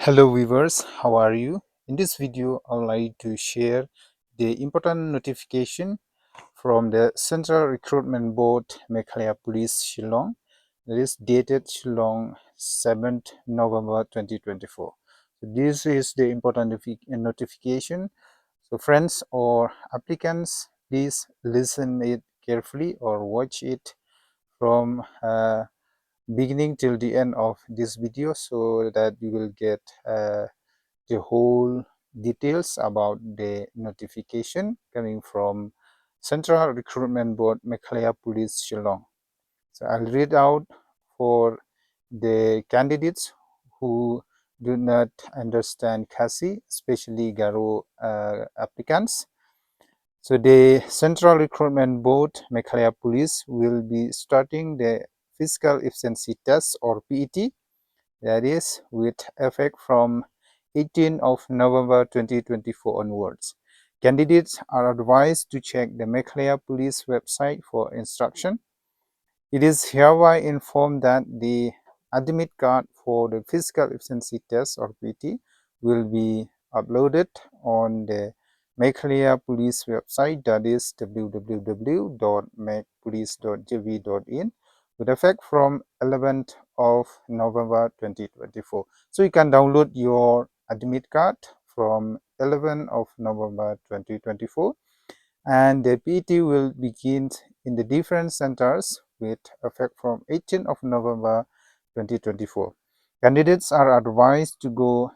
Hello viewers, how are you? In this video, I would like to share the important notification from the Central Recruitment Board Meghalaya Police Shillong, that is dated Shillong 7th November 2024. So this is the important notification. So friends or applicants, please listen it carefully or watch it from beginning till the end of this video so that you will get the whole details about the notification coming from Central Recruitment Board Meghalaya Police Shillong. So I'll read out for the candidates who do not understand Khasi, especially Garo applicants. So the Central Recruitment Board Meghalaya Police will be starting the Physical Efficiency Test or PET, that is with effect from 18th of November 2024 onwards. Candidates are advised to check the Meghalaya Police website for instruction. It is hereby informed that the admit card for the physical efficiency test or PT will be uploaded on the Meghalaya Police website, that is www.megpolice.gv.in, with effect from 11th of November 2024. So you can download your admit card from 11th of November 2024, and the PT will begin in the different centers with effect from 18th of November 2024. Candidates are advised to go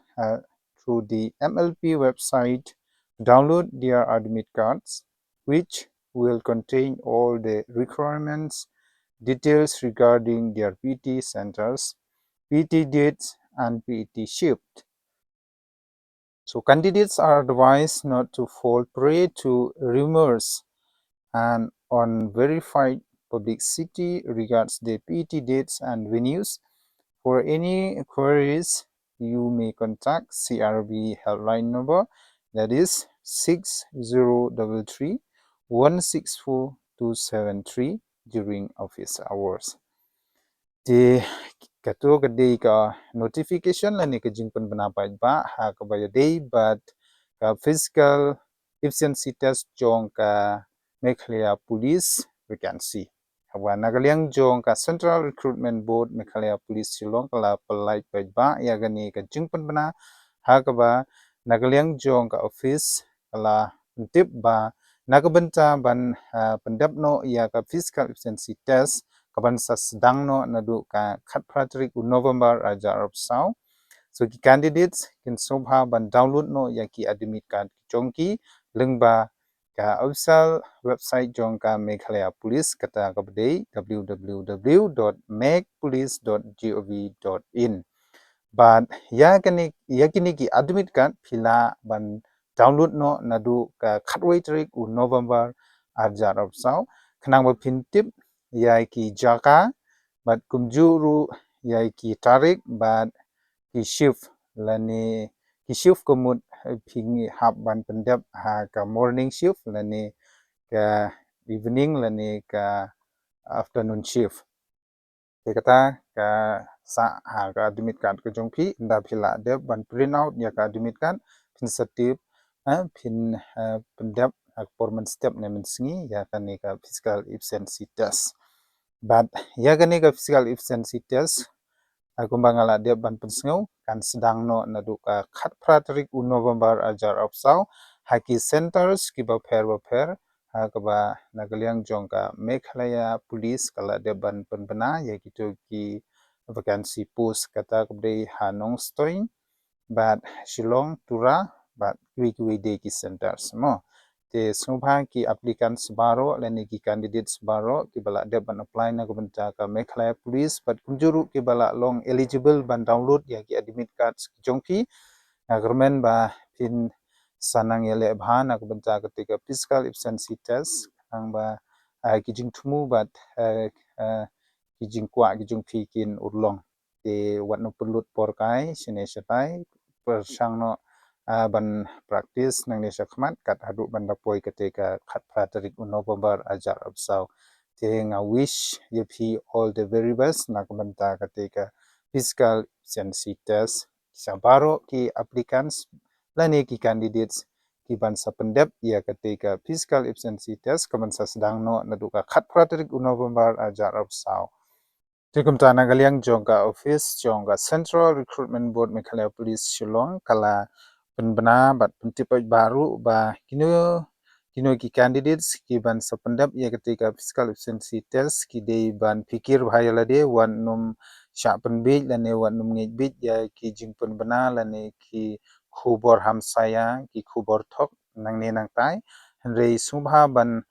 through the MLP website to download their admit cards, which will contain all the requirements, details regarding their PT centers, PT dates, and PT shift. So candidates are advised not to fall prey to rumors and unverified publicity regards the PT dates and venues. For any queries, you may contact CRB helpline number, that is 6033 164273 during office hours. Di kato kadai ka notification lani ka jingpan penampai ba ha ka baya day but ka physical efficiency test jong ka Meghalaya Police vacancy. Hawa nagaliang jong ka Central Recruitment Board Meghalaya Police Shillong kala palai ba ya gani ka jingpan bana ha ka ba nagaliang jong ka office kala tip ba nagabanta ban pendap no ya ka physical efficiency test kaban sa sedang no nadu ka khat pratrik November aja Arab Sau. So ki candidates kin sobha ban download no ya ki admit card jongki lengba ka official website jong ka Meghalaya Police kata kabdei www.megpolice.gov.in. But yakini ki admit card pila ban download no nadu ka khatway trik November aja Arab Sau khnang ba pintip yai ki jaka but kumjuru yai ki tarik but ki shift lani ki shift kumut pingi hab ban pendap ha ka morning shift lani ka evening lani ka afternoon shift. Kata ka sa ha ka admit card ka jongpi nda phila de ban print out ya ka admit card pin setip pin pendap performance step ne mensingi ya kan ka physical efficiency test. But ya gani ka physical efficiency test kumbangala dia ban pensengau kan sedang no nadu ka khat pratrik November ajar opsau haki centers ki ba pher ha ka ba nagaliang jong ka Meghalaya Police kala dia ban penbena ya gitu ki vacancy post kata kabdei ha nongsainhima but Shillong Tura but kui de ki centers mo te sumpa ki applicants baro leni ki candidates baro ki bala de ban apply na gubenta ka Meghalaya Police but kunjuru ki bala long eligible ban download ya ki admit cards jongki government ba pin sanang yele bhan na gubenta ketika physical efficiency test ang ba ki jing thumu but ki jing kwa ki jing phi kin urlong te wat no pulut por kai sine satai persang no ban practice nang ni sakmat kat hadu ban dapoi ketika khat pratrik November ajar absau te nga wish you all the very best nak banta ketika physical efficiency test sabaro ki applicants lani ki candidates ki ban sapendep ia ketika physical efficiency test kaman sa sedang no naduka khat praterik November ajarab sao tikum ta nagaliang jongka office jongka Central Recruitment Board Meghalaya Police Shillong kala penbena bat pentipaj baru ba kino ki candidates ki ban sapendap ia ketika physical efficiency test ki dei ban pikir bahaya lade wan num sya penbij lane wan num ngejbij ya ki jing penbena lane ki khubor hamsaya ki khubor thok nangne nangtai rei subha ban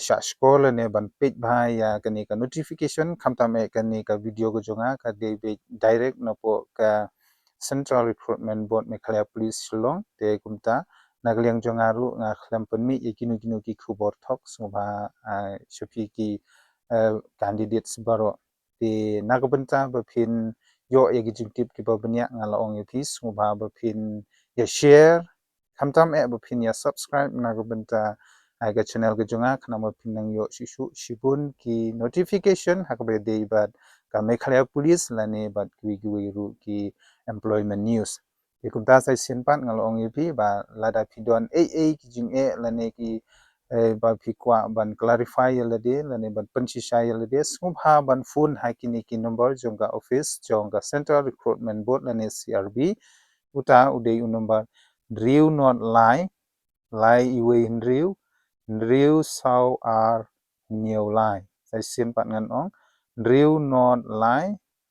sya skol lane ban page bahaya kani ka notification khamtame kani ka video ko jonga ka dei direct napo ka Central Recruitment Board Meghalaya Police Shillong te kumta nagaliang jongaru nga khlam penmi ikinu ki khubor thok subha shopi ki candidates baro ti nagabenta baphin yo yagi jingtip ki babnya ngalaong yapi subha baphin ya share khamtam baphin ya subscribe nagabenta aga channel ke jonga khnama pinang yo shishu shibun ki notification hakabe deibat ka Meghalaya Police lane bat gwi ru ki employment news ikumta sai sinpan ngalong ipi ba lada pidon kijing lane ki ba pikwa ban clarify yalade lane ban pensisa yalade subha ban phone hakini ki number jongga office jongga Central Recruitment Board lane CRB uta udei number driu not lai iwe driu sau ar nhiều lai sai sinpan ngan ong driu not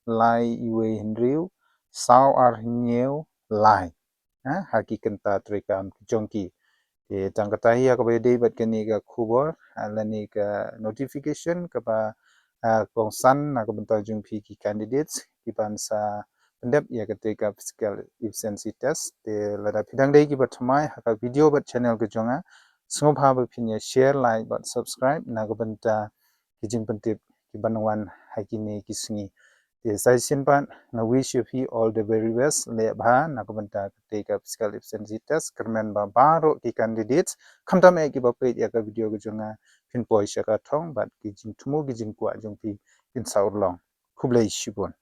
lai iwe driu sau ar nhiều lai hakikanta trekam jongki tangkatahi akabede bat kani ka khubor alani ka notification kapa kongsan nakabenta jungpi ki candidates ki bansa pendep ya ketika physical efficiency test te lada pidang dei ki batmai haka video bat channel ke jonga sngobha ba pinya share like but subscribe nakabenta ki jing pentip ki banwan hakini kisngi sai sinpan na wish you all the very best le bha nakabenta ketika physical efficiency test kermen ba baro ki candidates khamtam ki ba pe ya ka video ko jonga pin poi shaka thong bat ki jing thumu ki jing kwa jong pi in saurlong khublei shibon